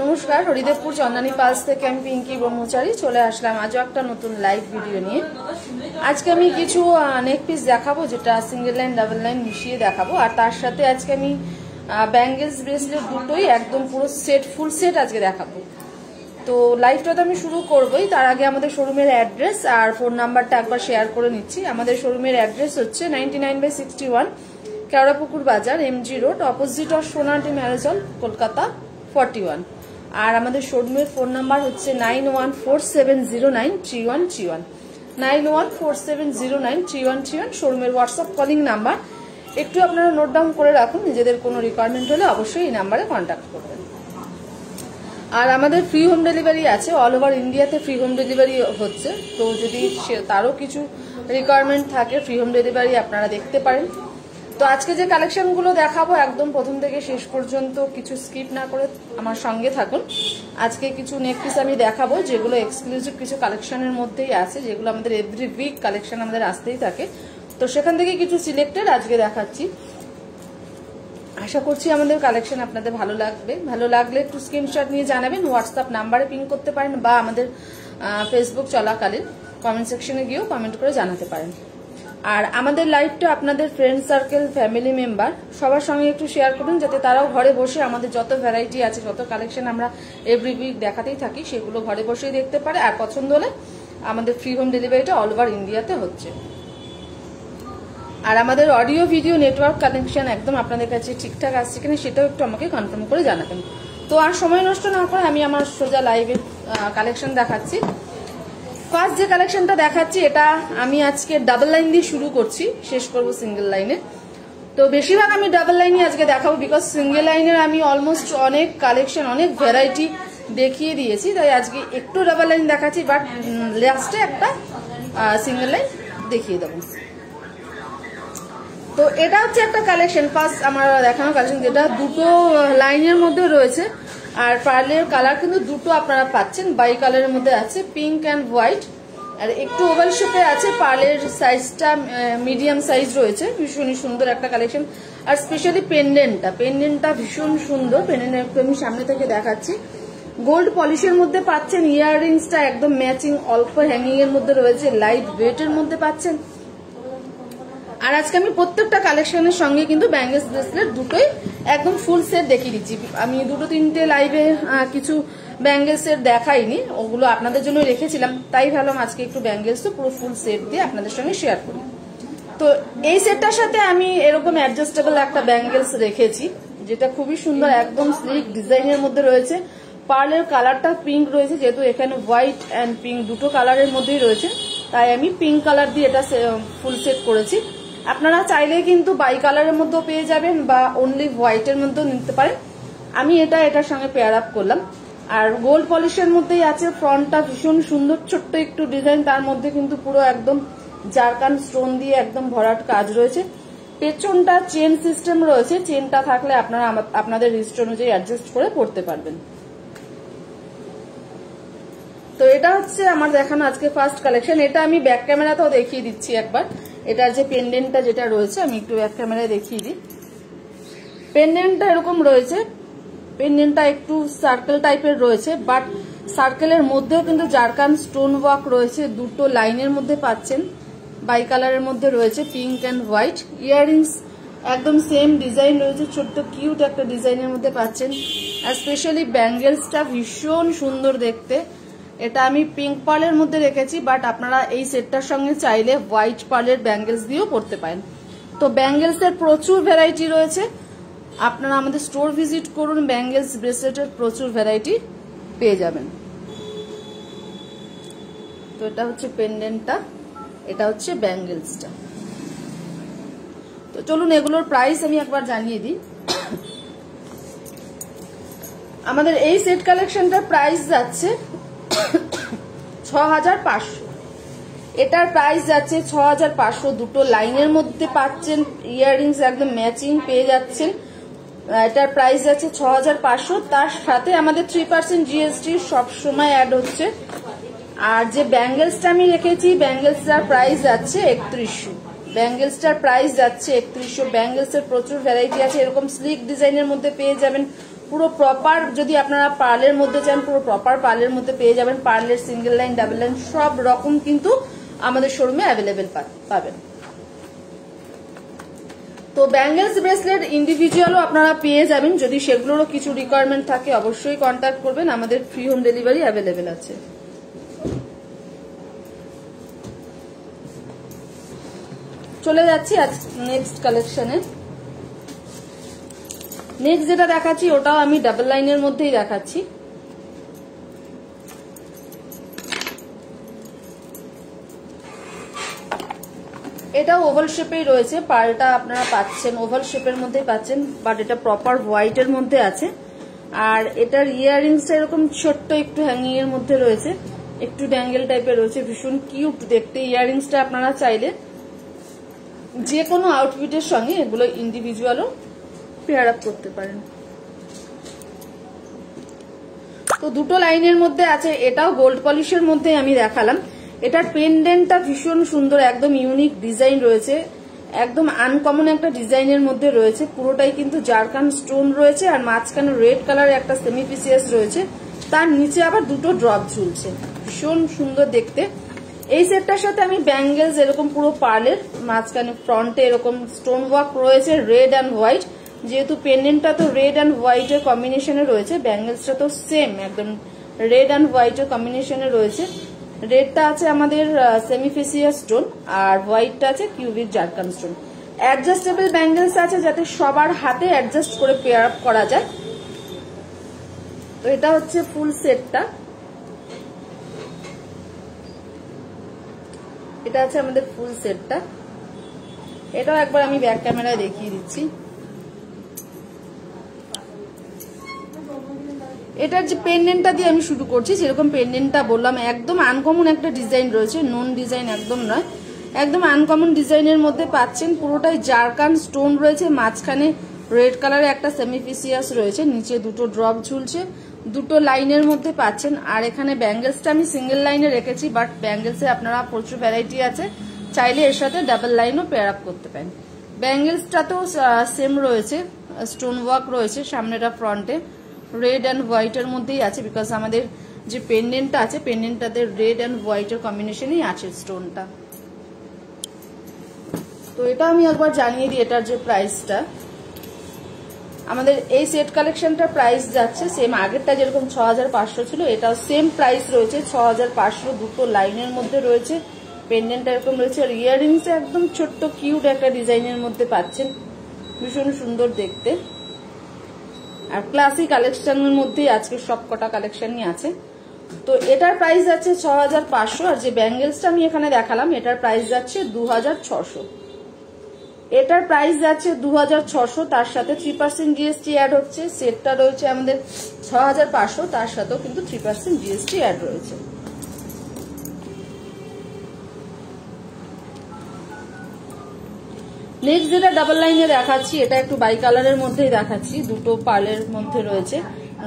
নমস্কার, হরিদেবপুর চন্দানী পালস থেকে আমি পিঙ্কি ব্রহ্মচারী চলে আসলাম আজও একটা নতুন লাইভ ভিডিও নিয়ে। আজকে আমি কিছু নেক পিস দেখাবো, যেটা সিঙ্গেল লাইন ডাবল লাইন মিশিয়ে দেখাবো, আর তার সাথে আজকে আমি ব্যাঙ্গেলস ব্রেসলেট দুটোই একদম পুরো সেট, ফুল সেট আজকে দেখাবো। তো লাইভটা তো আমি শুরু করবোই, তার আগে আমাদের শোরুমের অ্যাড্রেস আর ফোন নাম্বারটা একবার শেয়ার করে নিচ্ছি। আমাদের শোরুমের অ্যাড্রেস হচ্ছে 99/61 Keorapukur Bazar, MG road, opposite of Sonati marriage hall, Kolkata 41। আর আমাদের শোরুমের ফোন নাম্বার হচ্ছে 9147093131, 9147093131 শোরুমের হোয়াটসঅ্যাপ কলিং নাম্বার। একটু আপনারা নোট ডাউন করে রাখুন, নিজেদের কোনো রিকোয়ারমেন্ট হলে অবশ্যই এই নাম্বারে কন্ট্যাক্ট করবেন। আর আমাদের ফ্রি হোম ডেলিভারি আছে, অল ওভার ইন্ডিয়াতে ফ্রি হোম ডেলিভারি হচ্ছে। তো যদি তারও কিছু রিকোয়ারমেন্ট থাকে, ফ্রি হোম ডেলিভারি আপনারা দেখতে পারেন। তো আজকে যে কালেকশনগুলো দেখাবো একদম প্রথম থেকে শেষ পর্যন্ত কিছু স্কিপ না করে আমার সঙ্গে থাকুন। আজকে কিছু নেক পিস আমি দেখাবো যেগুলো এক্সক্লুসিভ কিছু কালেকশনের মধ্যেই আছে, যেগুলো আমাদের এভরি উইক কালেকশন আমাদের আসতেই থাকে। তো সেখান থেকে কিছু সিলেক্টেড আজকে দেখাচ্ছি। আশা করছি আমাদের কালেকশন আপনাদের ভালো লাগবে। ভালো লাগলে একটু স্ক্রিনশট নিয়ে জানাবেন, হোয়াটসঅ্যাপ নাম্বারে পিং করতে পারেন বা আমাদের ফেসবুক চলাকালীন কমেন্ট সেকশনে গিয়েও কমেন্ট করে জানাতে পারেন। আর আমাদের লাইভটা আপনাদের ফ্রেন্ড সার্কেল, ফ্যামিলি মেম্বার সবার সঙ্গে একটু শেয়ার করুন, যাতে তারাও ঘরে বসে আমাদের যত ভ্যারাইটি আছে, যত কালেকশন আমরা এভরি উইক দেখাতেই থাকি, সেগুলো ঘরে বসেই দেখতে পারে। আর পছন্দ হলে আমাদের ফ্রি হোম ডেলিভারিটা অল ওভার ইন্ডিয়াতে হচ্ছে। আর আমাদের অডিও ভিডিও নেটওয়ার্ক কানেকশন একদম আপনাদের কাছে ঠিকঠাক আসছে কিনা সেটাও একটু আমাকে কনফার্ম করে জানাবেন। তো আর সময় নষ্ট না করে আমি আমার সোজা লাইভের কালেকশন দেখাচ্ছি। ফার্স্ট যে কালেকশনটা দেখাচ্ছি এটা আমি আজকে ডাবল লাইন দিয়ে শুরু করছি, শেষ করব সিঙ্গেল লাইনে। তো বেশিরভাগ আমি ডাবল লাইনই আজকে দেখাবো, বিকজ সিঙ্গেল লাইনের আমি অলমোস্ট অনেক কালেকশন, অনেক ভ্যারাইটি দেখিয়ে দিয়েছি, তাই আজকে একটু ডাবল লাইন দেখাচ্ছি, বাট লাস্টে একটা সিঙ্গেল লাইন দেখিয়ে দেবো। তো এটা হচ্ছে একটা কালেকশন, ফার্স্ট আমার দেখানো কালেকশন, যেটা দুটো লাইনের মধ্যে রয়েছে। আর পার্লের কালার কিন্তু দুটো আপনারা পাচ্ছেন, বাই কালারের মধ্যে আছে, পিঙ্ক অ্যান্ড হোয়াইট। আর একটু ওভাল শেপে আছে, পার্লের সাইজটা মিডিয়াম সাইজ রয়েছে, ভীষণই সুন্দর একটা কালেকশন। আর স্পেশালি পেন্ডেন্টটা ভীষণ সুন্দর। পেন্ডেন্ট একটু আমি সামনে থেকে দেখাচ্ছি, গোল্ড পলিশের মধ্যে পাচ্ছেন। ইয়াররিংসটা একদম ম্যাচিং, অল্প হ্যাঙ্গিং এর মধ্যে রয়েছে, লাইট ওয়েটের মধ্যে পাচ্ছেন। আর আজকে আমি প্রত্যেকটা কালেকশনের সঙ্গে কিন্তু ব্যাঙ্গেলস ব্রেসলেট দুটোই একদম ফুল সেট দেখিয়ে দিচ্ছি। আমি দুটো তিনটে লাইভে কিছু ব্যাঙ্গেলস সেট দেখাইনি, ওগুলো আপনাদের জন্য রেখেছিলাম, তাই ভাবলাম আজকে একটু ব্যাঙ্গেলস তো পুরো ফুল সেট দিয়ে আপনাদের সঙ্গে শেয়ার করি। তো এই সেটটার সাথে আমি এরকম অ্যাডজাস্টেবল একটা ব্যাঙ্গেলস রেখেছি, যেটা খুবই সুন্দর, একদম স্লিক ডিজাইনের মধ্যে রয়েছে। পার্লের কালারটা পিঙ্ক রয়েছে, যেহেতু এখানে হোয়াইট অ্যান্ড পিঙ্ক দুটো কালারের মধ্যেই রয়েছে, তাই আমি পিঙ্ক কালার দিয়ে এটা ফুল সেট করেছি। আপনারা চাইলে কিন্তু বাই কালারের মধ্যেও পেয়ে যাবেন বা অনলি হোয়াইটের মধ্যেও নিতে পারেন। আমি এটার সঙ্গে পেয়ার আপ করলাম। আর গোল্ড পলিশের মধ্যেই আছে, ফ্রন্টটা ভীষণ সুন্দর, ছোট্ট একটু ডিজাইন, তার মধ্যে কিন্তু পুরো একদম জারকান স্টোন দিয়ে একদম ভরাট কাজ রয়েছে। পেছনটা চেন সিস্টেম রয়েছে, চেনটা থাকলে আপনারা আপনাদের রিস্ট অনুযায়ী অ্যাডজাস্ট করে পড়তে পারবেন। তো এটা হচ্ছে আমার দেখানো আজকে ফার্স্ট কালেকশন। এটা আমি ব্যাক ক্যামেরাতেও দেখিয়ে দিচ্ছি একবার। এটার যে পেন্ডেন্টটা যেটা রয়েছে আমি একটু ব্যাক ক্যামেরায় দেখিয়ে দিই। পেন্ডেন্টটা এরকম রয়েছে, পেন্ডেন্টটা একটু সার্কেল টাইপের রয়েছে, বাট সার্কেলের মধ্যেও কিন্তু জারকান স্টোন ওয়ার্ক রয়েছে, দুটো লাইনের মধ্যে পাচ্ছেন, বাই কালারের মধ্যে রয়েছে, পিঙ্ক অ্যান্ড হোয়াইট। ইয়াররিংস একদম সেম ডিজাইন রয়েছে, ছোট্ট কিউট একটা ডিজাইনের মধ্যে পাচ্ছেন। আর স্পেশালি ব্যাঙ্গেলসটা ভীষণ সুন্দর দেখতে। এটা আমি পিঙ্ক পার্লের মধ্যে রেখেছি, বাট আপনারা এই সেটটার সঙ্গে চাইলে হোয়াইট পার্লের ব্যাঙ্গেলস দিয়েও পড়তে পারেন। তো ব্যাঙ্গেলসের প্রচুর ভ্যারাইটি রয়েছে, আপনারা আমাদের স্টোর ভিজিট করুন, ব্যাঙ্গেলস ব্রেসলেটের প্রচুর ভ্যারাইটি পেয়ে যাবেন। তো এটা হচ্ছে পেন্ডেন্টটা, এটা হচ্ছে ব্যাঙ্গেলসটা। তো চলুন এগুলোর প্রাইস আমি একবার জানিয়ে দিই। আমাদের এই সেট কালেকশনটার প্রাইস যাচ্ছে 6500। এটার প্রাইস যাচ্ছে 6500, দুটো লাইনের মধ্যে পাচ্ছেন, ইয়াররিংস একদম ম্যাচিং পেয়ে যাচ্ছেন। এটার প্রাইস যাচ্ছে 6500, তার সাথে আমাদের 3% GST সবসময় অ্যাড হচ্ছে। আর যে ব্যাঙ্গেলসটা আমি রেখেছি, ব্যাঙ্গেলসটার প্রাইস যাচ্ছে 3100। ব্যাঙ্গেলসটার প্রাইস যাচ্ছে 3100। ব্যাঙ্গেলসের প্রচুর ভ্যারাইটি আছে, এরকম স্লিক ডিজাইনের মধ্যে পেয়ে যাবেন, পুরো প্রপার যদি আপনারা পার্লের মধ্যে চান পুরো প্রপার পার্লের মধ্যে পেয়ে যাবেন। পার্লের সিঙ্গেল লাইন, ডাবল লাইন সব রকম কিন্তু আমাদের শোরুমে অ্যাভেলেবেল পাবেন। তো ব্যাঙ্গেলস ব্রেসলেট ইন্ডিভিজুয়ালও আপনারা পেয়ে যাবেন, যদি সেগুলোরও কিছু রিকোয়ারমেন্ট থাকে অবশ্যই কন্ট্যাক্ট করবেন, আমাদের ফ্রি হোম ডেলিভারি অ্যাভেলেবেল আছে। চলে যাচ্ছি আজ নেক্সট কালেকশনে। নেক্সট যেটা দেখাচ্ছি ওটাও আমি ডাবল লাইনের মধ্যেই দেখাচ্ছি। এটাও ওভাল শেপেই রয়েছে, পার্লটা আপনারা পাচ্ছেন ওভাল শেপের মধ্যেই পাচ্ছেন, বাট এটা প্রপার হোয়াইটের মধ্যে আছে। আর এটার ইয়াররিংসটা এরকম ছোট্ট একটু হ্যাঙ্গিং এর মধ্যে রয়েছে, একটু ড্যাঙ্গেল টাইপের রয়েছে, ভীষণ কিউট দেখতে। ইয়াররিংসটা আপনারা চাইলে যে কোনো আউটফিটের সঙ্গে এগুলো ইন্ডিভিজুয়ালও পেয়ার আপ করতে পারেন। তো দুটো লাইনের মধ্যে আছে, এটাও গোল্ড পলিশের মধ্যে আমি দেখালাম। এটার পেন্ডেন্টটা ভীষণ সুন্দর, একদম ইউনিক ডিজাইন রয়েছে, একদম আনকমন একটা ডিজাইনের মধ্যে রয়েছে। পুরোটাই কিন্তু জারকান স্টোন রয়েছে আর মাঝখানে রেড কালারের একটা সেমিফিসিয়াস রয়েছে, তার নিচে আবার দুটো ড্রপ ঝুলছে, ভীষণ সুন্দর দেখতে। এই সেটটার সাথে আমি ব্যাঙ্গেলস এরকম পুরো পার্লের মাঝখানে ফ্রন্টে এরকম স্টোন ওয়ার্ক রয়েছে রেড অ্যান্ড হোয়াইট, যেহেতু পেন্ডেন্টটা তো রেড অ্যান্ড হোয়াইটের কম্বিনেশনে রয়েছে, ব্যাঙ্গেলসটা তো সেম একদম রেড অ্যান্ড হোয়াইটের কম্বিনেশনে রয়েছে। রেডটা আছে আমাদের সেমিফেসিয়াস স্টোন আর হোয়াইটটা আছে cubic zircon stone. Adjustable bangles আছে যাতে সবার হাতে অ্যাডজাস্ট করে পেয়ার আপ করা যায়। তো এটা হচ্ছে ফুল সেটটা, এটা আছে আমাদের ফুল সেটটা। এটাও একবার আমি ব্যাক ক্যামেরায় দেখিয়ে দিচ্ছি। এটার যে পেন্ডেন্টটা দিয়ে আমি শুরু করছি, যেরকম পেন্ডেন্টটা বললাম একদম আনকমন একটা ডিজাইন রয়েছে, নন ডিজাইন একদম নয়, একদম আনকমন ডিজাইনের মধ্যে পাচ্ছেন। পুরোটাই জারকান স্টোন রয়েছে, মাঝখানে রেড কালারের একটা সেমিফিসিয়াস রয়েছে, নিচে দুটো ড্রপ ঝুলছে, দুটো লাইনের মধ্যে পাচ্ছেন। আর এখানে ব্যাঙ্গেলসটা আমি সিঙ্গেল লাইনে রেখেছি, বাট ব্যাঙ্গেলসে আপনারা প্রচুর ভ্যারাইটি আছে, চাইলে এর সাথে ডাবল লাইনও পেয়ার আপ করতে পারেন। ব্যাঙ্গেলসটাতেও সেম রয়েছে, স্টোন ওয়ার্ক রয়েছে সামনেটা ফ্রন্টে, রেড অ্যান্ড হোয়াইটের মধ্যেই আছে, বিকজ আমাদের যে পেন্ডেন্টটা আছে পেন্ডেন্টটাতে রেড অ্যান্ড হোয়াইটের কম্বিনেশনেই আছে স্টোনটা। তো এটা আমি একবার জানিয়ে দিই, এটার যে প্রাইসটা, আমাদের এই সেট কালেকশনটার প্রাইস যাচ্ছে সেম, আগেরটা যেরকম 6500 ছিল, এটাও সেম প্রাইস রয়েছে 6500। দুটো লাইনের মধ্যে রয়েছে, পেন্ডেন্টটা এরকম রয়েছে, আর ইয়াররিংসটা একদম ছোট্ট কিউট একটা ডিজাইনের মধ্যে পাচ্ছেন, ভীষণ সুন্দর দেখতে। আর ক্লাসি কালেকশনের মধ্যেই আজকে সব কটা কালেকশনই আছে। তো এটার প্রাইস যাচ্ছে 6500, আর যে ব্যাঙ্গেলসটা আমি এখানে দেখালাম এটার প্রাইস যাচ্ছে 2600। এটার প্রাইস যাচ্ছে 2600, তার সাথে 3% জিএসটি অ্যাড হচ্ছে। সেটটা রয়েছে আমাদের 6500, তার সাথেও কিন্তু 3% জিএসটি অ্যাড রয়েছে। নেক্সট যেটা ডাবল লাইনে দেখাচ্ছি, এটা একটু বাই কালারের মধ্যেই দেখাচ্ছি, দুটো পার্লের মধ্যে রয়েছে,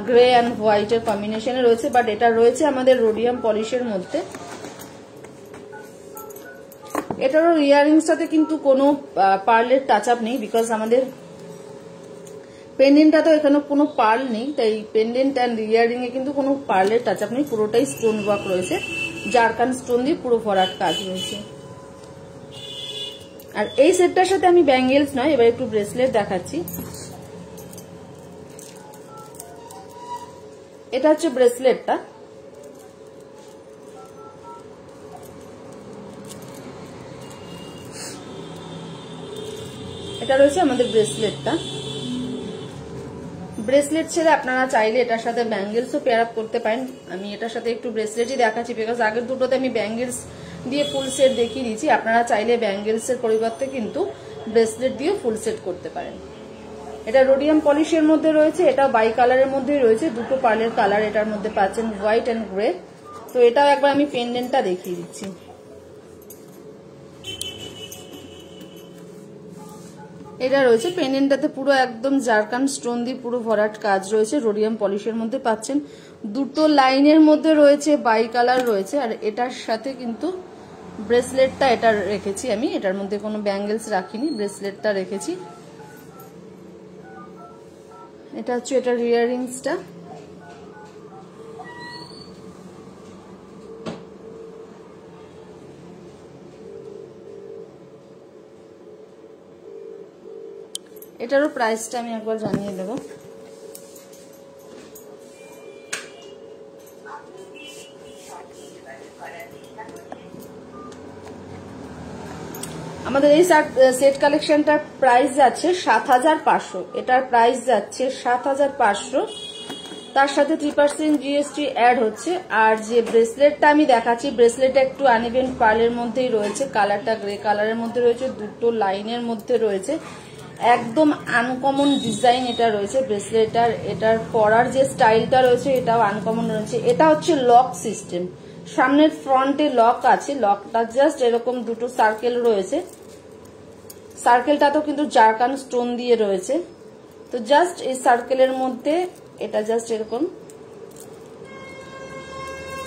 গ্রে অ্যান্ড হোয়াইটের কম্বিনেশনে রয়েছে, বাট এটা রয়েছে আমাদের রোডিয়াম পলিশের মধ্যে। এটারও ইয়াররিংসটাতে কিন্তু কোনো পার্লের টাচ আপ নেই, বিকজ আমাদের পেন্ডেন্টটা তো এখানে কোনো পার্ল নেই, তাই পেন্ডেন্ট অ্যান্ড ইয়াররিং এ কিন্তু কোনো পার্লের টাচ আপ নেই, পুরোটাই স্টোন ওয়ার্ক রয়েছে, জারকান স্টোন দিয়ে পুরো ভরাট কাজ রয়েছে। আর এই সেটটার সাথে আমি ব্যাঙ্গেলস নয়, এবার একটু ব্রেসলেট দেখাচ্ছি। এটা হচ্ছে ব্রেসলেটটা, এটা রয়েছে আমাদের ব্রেসলেটটা। ব্রেসলেট ছেড়ে আপনারা চাইলে এটার সাথে ব্যাঙ্গেলসও পেয়ার আপ করতে পারেন। আমি এটার সাথে একটু ব্রেসলেটই দেখাচ্ছি, বিকজ আগের দুটোতে আমি ব্যাঙ্গেলস দিয়ে ফুল সেট দেখিয়ে দিয়েছি। আপনারা চাইলে ব্যাঙ্গেলসের পরিবর্তে কিন্তু ব্রেসলেট দিয়েও ফুল সেট করতে পারেন। এটা রোডিয়াম পলিশের মধ্যে রয়েছে, এটাও বাই কালারের মধ্যে রয়েছে, দুটো পার্লের কালার এটার মধ্যে পাচ্ছেন, হোয়াইট অ্যান্ড গ্রে। তো এটাও একবার আমি পেন্ডেন্টটা দেখিয়ে দিচ্ছি। এটা রয়েছে পেন্ডেন্টটাতে পুরো একদম জারকান স্টোন দিয়ে পুরো ভরাট কাজ রয়েছে, রোডিয়াম পলিশের মধ্যে পাচ্ছেন, দুটো লাইনের মধ্যে রয়েছে, বাই কালার রয়েছে। আর এটার সাথে কিন্তু ব্রেসলেটটা এটা রেখেছি আমি, এটার মধ্যে কোনো ব্যাঙ্গেলস রাখিনি, ব্রেসলেটটা রেখেছি। এটা হচ্ছে এটার ইয়াররিংসটা। এটারও প্রাইসটা আমি একবার জানিয়ে দেব। আমাদের এই সেট কালেকশনটার প্রাইস যাচ্ছে ৭৫০০। এটার প্রাইস যাচ্ছে ৭৫০০। তার সাথে 3% জিএসটি অ্যাড হচ্ছে। আর যে ব্রেসলেটটা আমি দেখাচ্ছি, ব্রেসলেটটা একটু আনইভেন পার্লের মধ্যেই রয়েছে, কালারটা গ্রে কালারের মধ্যে রয়েছে, দুটো লাইনের মধ্যে রয়েছে, একদম আনকমন ডিজাইন এটা রয়েছে ব্রেসলেটটার। এটার পরার যে স্টাইলটা রয়েছে এটাও আনকমন রয়েছে। এটা হচ্ছে লক সিস্টেম, সামনের ফ্রন্টে লক আছে, লকটা জাস্ট এরকম দুটো সার্কেল রয়েছে, সার্কেলটা তো কিন্তু জারকান স্টোন দিয়ে রয়েছে। তো জাস্ট এই সার্কেলের মধ্যে এটা জাস্ট এরকম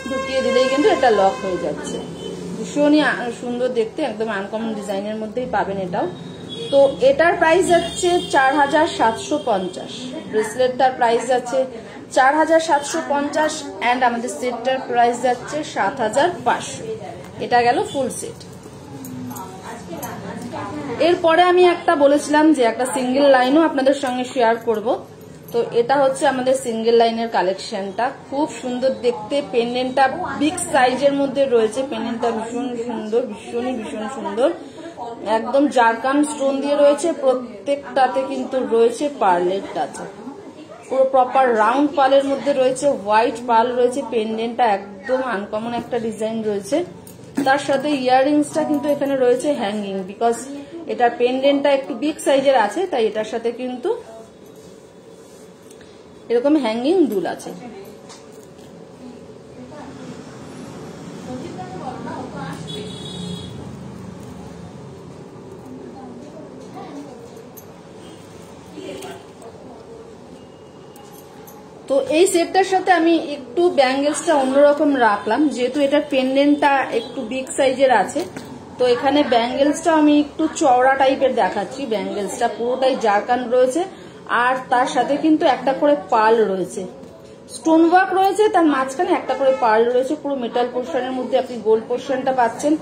ঢুকিয়ে দিলেই কিন্তু এটা লক হয়ে যাচ্ছে। ভীষণই সুন্দর দেখতে, একদম আনকমন ডিজাইনের মধ্যেই পাবেন এটাও। তো এটার প্রাইস যাচ্ছে ৪৭৫০। ব্রেসলেটটার প্রাইস যাচ্ছে ৪৭৫০ অ্যান্ড আমাদের সেটটার প্রাইস যাচ্ছে ৭৫০০। এটা গেল ফুল সেট। এরপরে আমি একটা বলেছিলাম যে একটা সিঙ্গেল লাইনও আপনাদের সঙ্গে শেয়ার করব। তো এটা হচ্ছে আমাদের সিঙ্গেল লাইনের কালেকশনটা, খুব সুন্দর দেখতে। পেন্ডেন্টটা বিগ সাইজের মধ্যে রয়েছে, পেন্ডেন্টটা ভীষণ সুন্দর, ভীষণ সুন্দর, একদম জারকান স্টোন দিয়ে রয়েছে। প্রত্যেকটাতে কিন্তু রয়েছে পার্লের টাচ, পুরো প্রপার রাউন্ড পার্লের মধ্যে রয়েছে, হোয়াইট পার্ল রয়েছে। পেন্ডেন্টটা একদম আনকমন একটা ডিজাইন রয়েছে। তার সাথে ইয়াররিংসটা কিন্তু এখানে রয়েছে হ্যাঙ্গিং, বিকজ এটার পেন্ডেন্টটা একটু বিগ সাইজের আছে, তাই এটার সাথে কিন্তু এরকম হ্যাঙ্গিং দুল আছে। তো এই সেটটার সাথে আমি একটু ব্যাঙ্গেলসটা অন্যরকম রাখলাম, যেহেতু এটার পেন্ডেন্টটা একটু বিগ সাইজের আছে। তো এখানে ব্যাঙ্গেলসটা আমি একটু চওড়া টাইপের দেখাচ্ছি। ব্যাঙ্গেলসটা পুরোটাই জারকান রয়েছে, আর তার সাথে কিন্তু একটা করে পার্ল রয়েছে, স্টোন ওয়ার্ক রয়েছে, তার মাঝখানে একটা করে পার্ল রয়েছে। পুরো মেটাল পোর্শনের মধ্যে আপনি গোল্ড পোর্শনটা পাচ্ছেন,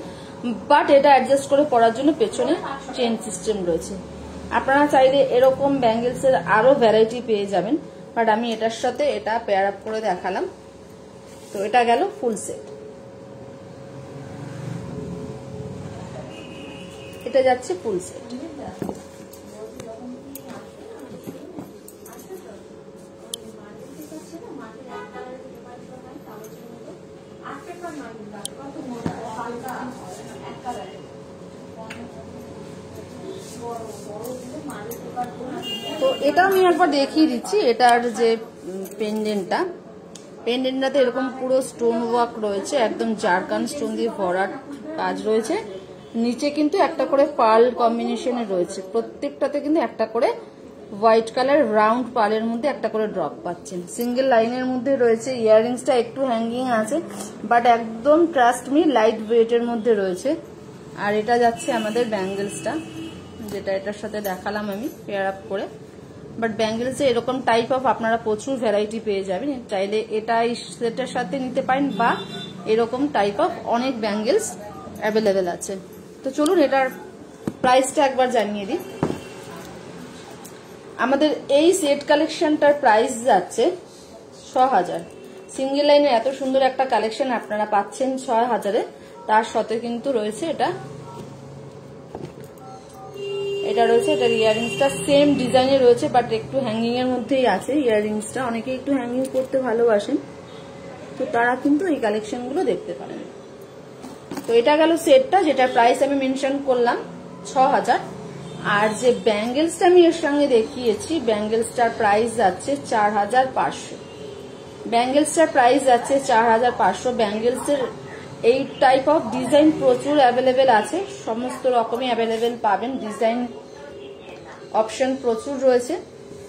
বাট এটা অ্যাডজাস্ট করে পরার জন্য পেছনে চেন সিস্টেম রয়েছে। আপনারা চাইলে এরকম ব্যাঙ্গেলসের আরো ভ্যারাইটি পেয়ে যাবেন, বাট আমি এটার সাথে এটা পেয়ার আপ করে দেখালাম। তো এটা গেল ফুল সেট। এটা যাচ্ছে ফুল সেট। তো এটা আমি একবার দেখিয়ে দিচ্ছি। এটার যে পেন্ডেন্টটাতে এরকম পুরো স্টোন ওয়ার্ক রয়েছে, একদম জারকান স্টোন দিয়ে ভরাট কাজ রয়েছে। নিচে কিন্তু একটা করে পার্ল কম্বিনেশনে রয়েছে, প্রত্যেকটাতে কিন্তু একটা করে হোয়াইট কালার রাউন্ড পার্লের মধ্যে একটা করে ড্রপ পাচ্ছেন। সিঙ্গেল লাইনের মধ্যে রয়েছে। ইয়াররিংসটা একটু হ্যাঙ্গিং আছে, বাট একদম ট্রাস্ট মি লাইট ওয়েটের মধ্যে রয়েছে। আর এটা যাচ্ছে আমাদের ব্যাঙ্গেলসটা, যেটা এটার সাথে দেখালাম আমি পেয়ার আপ করে। বাট ব্যাঙ্গেলসে এরকম টাইপ অফ আপনারা প্রচুর ভ্যারাইটি পেয়ে যাবেন, চাইলে এটা এই সেটের সাথে নিতে পারেন, বা এরকম টাইপ অফ অনেক ব্যাঙ্গেলস অ্যাভেলেবেল আছে। তো চলুন এটার প্রাইসটা একবার জানিয়ে দিই। আমাদের এই সেট কালেকশনটার প্রাইস যাচ্ছে ৬০০০। সিঙ্গেল লাইনে এত সুন্দর একটা কালেকশন আপনারা পাচ্ছেন ৬০০০-এ। তার সাথে কিন্তু রয়েছে এটা রয়েছে, এটার ইয়াররিংসটা সেম ডিজাইনে রয়েছে, বাট একটু হ্যাঙ্গিং এর মধ্যেই আছে ইয়াররিংসটা। অনেকে একটু হ্যাঙ্গিং করতে ভালোবাসেন, তো তারা কিন্তু এই কালেকশনগুলো দেখতে পারেন। তো এটা গেল সেটটা, যেটার প্রাইস আমি মেনশন করলাম ৬০০০। আর যে ব্যাঙ্গেলসটা আমি এর সঙ্গে দেখিয়েছি, ব্যাঙ্গেলসটার প্রাইস যাচ্ছে ৪৫০০। ব্যাঙ্গেলসটার প্রাইস যাচ্ছে ৪৫০০। ব্যাঙ্গেলসের এই টাইপ অফ ডিজাইন প্রচুর অ্যাভেলেবেল আছে, সমস্ত রকমই অ্যাভেলেবেল পাবেন, ডিজাইন অপশন প্রচুর রয়েছে।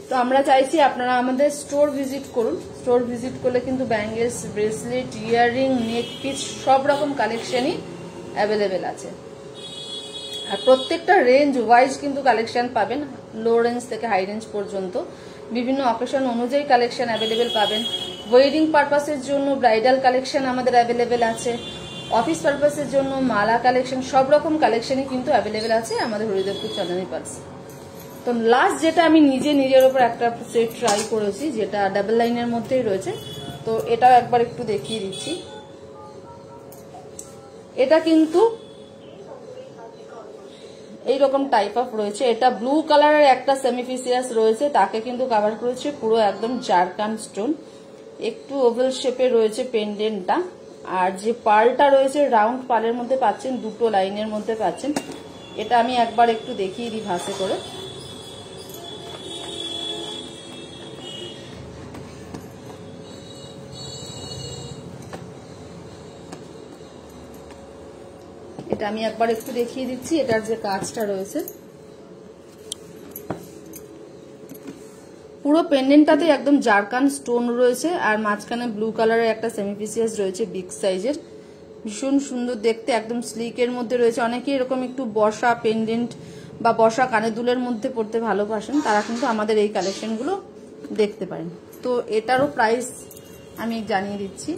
তো আমরা চাইছি আপনারা আমাদের স্টোর ভিজিট করুন। স্টোর ভিজিট করলে কিন্তু ব্যাঙ্গেলস, ব্রেসলেট, ইয়াররিং, নেক পিস সব রকম কালেকশনই অ্যাভেলেবেল আছে। আর প্রত্যেকটা রেঞ্জ ওয়াইজ কিন্তু কালেকশন পাবেন, লো রেঞ্জ থেকে হাই রেঞ্জ পর্যন্ত। বিভিন্ন অকেশন অনুযায়ী কালেকশন অ্যাভেলেবেল পাবেন। ওয়েডিং পারপাসের জন্য ব্রাইডাল কালেকশন আমাদের অ্যাভেলেবেল আছে, অফিস পারপাসের জন্য মালা কালেকশন, সব রকম কালেকশনই কিন্তু অ্যাভেলেবেল আছে আমাদের হরিদেবপুর চাঁদনী পার্লস। তো লাস্ট যেটা আমি নিজের ওপর একটা সেট ট্রাই করেছি, যেটা ডাবল লাইনের মধ্যেই রয়েছে, তো এটাও একবার একটু দেখিয়ে দিচ্ছি। এটা কিন্তু এইরকম টাইপ অফ রয়েছে। এটা ব্লু কালারের একটা সেমিফিসিয়াস রয়েছে, তাকে কিন্তু কভার করেছে পুরো একদম জারকান স্টোন, একটু ওভাল শেপে রয়েছে পেন্ডেন্টটা। আর যে পার্লটা রয়েছে রাউন্ড পার্লের মধ্যে পাচ্ছেন, দুটো লাইনের মধ্যে পাচ্ছেন। এটা আমি একবার একটু দেখিয়ে দিই ভাসে করে। এটা আমি একবার একটু দেখিয়ে দিচ্ছি এটার যে কাজটা রয়েছে। পুরো পেন্ডেন্টটাতে একদম জারকান স্টোন রয়েছে, আর মাঝখানে ব্লু কালারের একটা সেমিফিসিয়াস রয়েছে বিগ সাইজের, ভীষণ সুন্দর দেখতে, একদম স্লিকের মধ্যে রয়েছে। অনেকে এরকম একটু বসা পেন্ডেন্ট বা বসা কানের দুলের মধ্যে পড়তে ভালোবাসেন, তারা কিন্তু আমাদের এই কালেকশনগুলো দেখতে পারেন। তো এটারও প্রাইস আমি জানিয়ে দিচ্ছি।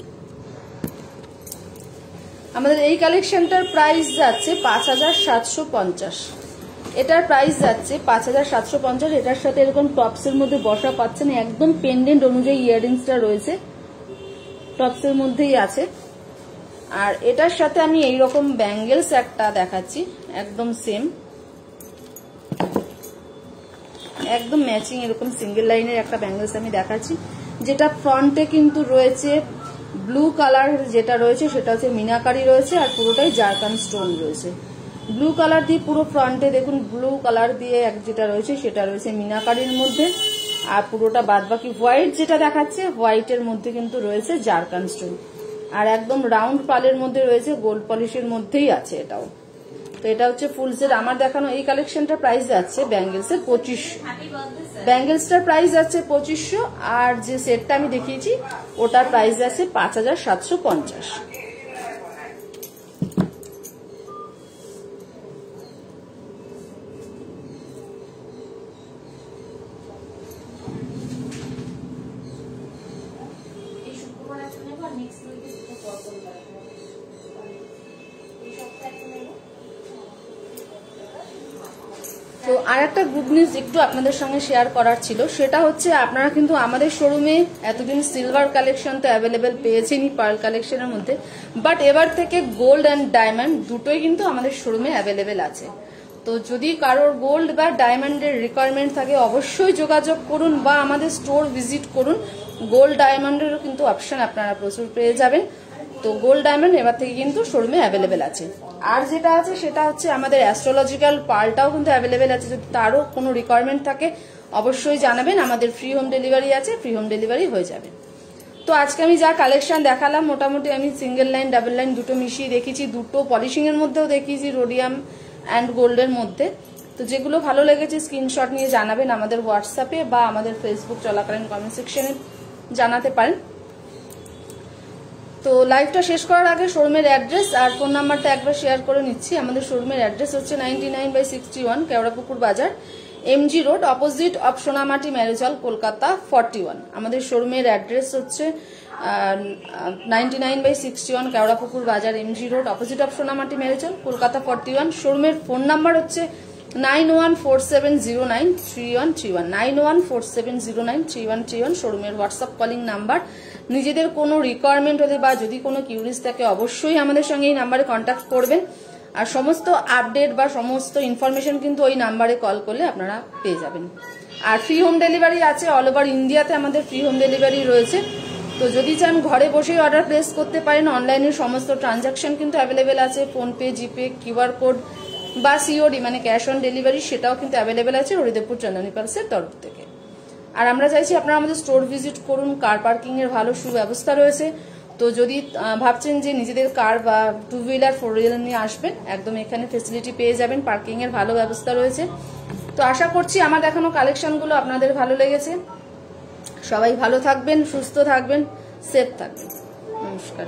আমাদের এই কালেকশনটার প্রাইস যাচ্ছে 5750। এটার প্রাইস যাচ্ছে 5750। এটার সাথে এরকম টপসের মধ্যে বসা পাচ্ছেন, একদম পেন্ডেন্ট অনুযায়ী ইয়াররিংসটা রয়েছে, টপসের মধ্যেই আছে। আর এটার সাথে আমি এইরকম ব্যাঙ্গেলস একটা দেখাচ্ছি, একদম সেম, একদম ম্যাচিং এরকম সিঙ্গেল লাইনের একটা ব্যাঙ্গেলস আমি দেখাচ্ছি, যেটা ফ্রন্টে কিন্তু রয়েছে ব্লু কালার, যেটা রয়েছে সেটা হচ্ছে মিনাকারি রয়েছে, আর পুরোটাই জারকান স্টোন রয়েছে। ব্লু কালার দিয়ে পুরো ফ্রন্টে দেখুন, ব্লু কালার দিয়ে যেটা রয়েছে সেটা রয়েছে মিনাকারির মধ্যে, আর পুরোটা বাদবাকি হোয়াইট যেটা দেখাচ্ছে হোয়াইটের মধ্যে কিন্তু রয়েছে জারকান স্টোন, আর একদম রাউন্ড পালের মধ্যে রয়েছে, গোল্ড পলিশের মধ্যেই আছে এটাও। তো এটা হচ্ছে ফুল সেট। আমার দেখানো এই কালেকশনটার প্রাইস যাচ্ছে ব্যাঙ্গেলসের 2500, ব্যাঙ্গেলসটার প্রাইস যাচ্ছে 2500, আর যে সেটটা আমি দেখিয়েছি ওটার প্রাইস যাচ্ছে 5750। তো আর একটা গুড নিউজ একটু আপনাদের সঙ্গে শেয়ার করার ছিল, সেটা হচ্ছে আপনারা কিন্তু আমাদের শোরুমে এতদিন সিলভার কালেকশন তো অ্যাভেলেবেল পেয়েছেনই পার্ল কালেকশনের মধ্যে, বাট এবার থেকে গোল্ড অ্যান্ড ডায়মন্ড দুটোই কিন্তু আমাদের শোরুমে অ্যাভেলেবেল আছে। তো যদি কারোর গোল্ড বা ডায়মন্ডের রিকোয়ারমেন্ট থাকে অবশ্যই যোগাযোগ করুন বা আমাদের স্টোর ভিজিট করুন। গোল্ড ডায়মন্ডেরও কিন্তু অপশন আপনারা প্রচুর পেয়ে যাবেন। তো গোল্ড ডায়মন্ড এবার থেকে কিন্তু শোরুমে অ্যাভেলেবেল আছে। আর যেটা আছে সেটা হচ্ছে আমাদের অ্যাস্ট্রোলজিক্যাল পার্লটাও কিন্তু অ্যাভেলেবেল আছে, যদি তারও কোনো রিকোয়ারমেন্ট থাকে অবশ্যই জানাবেন। আমাদের ফ্রি হোম ডেলিভারি আছে, ফ্রি হোম ডেলিভারি হয়ে যাবে। তো আজকে আমি যা কালেকশন দেখালাম মোটামুটি আমি সিঙ্গেল লাইন ডাবল লাইন দুটো মিশিয়ে দেখিয়েছি, দুটো পলিশিং এর মধ্যেও দেখিয়েছি, রোডিয়াম অ্যান্ড গোল্ডের মধ্যে। তো যেগুলো ভালো লেগেছে স্ক্রিনশট নিয়ে জানাবেন আমাদের হোয়াটসঅ্যাপে বা আমাদের ফেসবুক চলাকালীন কমেন্ট সেকশনে জানাতে পারেন। তো লাইভটা শেষ করার আগে শোরুমের অ্যাড্রেস আর ফোন নাম্বারটা একবার শেয়ার করে নিচ্ছি। আমাদের শোরুমের অ্যাড্রেস হচ্ছে 99/61 Keorapukur Bazar, MG road, opposite of Sonamati marriage hall, Kolkata 41। আমাদের শোরুমের অ্যাড্রেস হচ্ছে 99/61 Keorapukur Bazar, MG road, opposite of Sonamati marriage hall, Kolkata 41। শোরুমের ফোন নাম্বার হচ্ছে 9147093131, 9147093131। শোরুমের হোয়াটসঅ্যাপ কলিং নাম্বার। নিজেদের কোনো রিকোয়ারমেন্ট হলে বা যদি কোনো কিউরিজ থাকে অবশ্যই আমাদের সঙ্গে এই নাম্বারে কন্ট্যাক্ট করবেন, আর সমস্ত আপডেট বা সমস্ত ইনফরমেশন কিন্তু ওই নাম্বারে কল করলে আপনারা পেয়ে যাবেন। আর ফ্রি হোম ডেলিভারি আছে, অল ওভার ইন্ডিয়াতে আমাদের ফ্রি হোম ডেলিভারি রয়েছে। তো যদি চান ঘরে বসেই অর্ডার প্লেস করতে পারেন। অনলাইনের সমস্ত ট্রানজাকশন কিন্তু অ্যাভেলেবেল আছে, ফোনপে, জিপে, কিউআর কোড বা সিওডি মানে ক্যাশ অন ডেলিভারি, সেটাও কিন্তু অ্যাভেলেবেল আছে হরিদেবপুর চাঁদনী পার্লসের তরফ থেকে। আর আমরা চাইছি আপনারা আমাদের স্টোর ভিজিট করুন, কার পার্কিং এর ভালো সুব্যবস্থা রয়েছে। তো যদি ভাবছেন যে নিজেদের কার বা টু হুইলার ফোর হুইলার নিয়ে আসবেন, একদম এখানে ফেসিলিটি পেয়ে যাবেন, পার্কিং এর ভালো ব্যবস্থা রয়েছে। তো আশা করছি আমার দেখানো কালেকশনগুলো আপনাদের ভালো লেগেছে। সবাই ভালো থাকবেন, সুস্থ থাকবেন, সেফ থাকবেন। নমস্কার।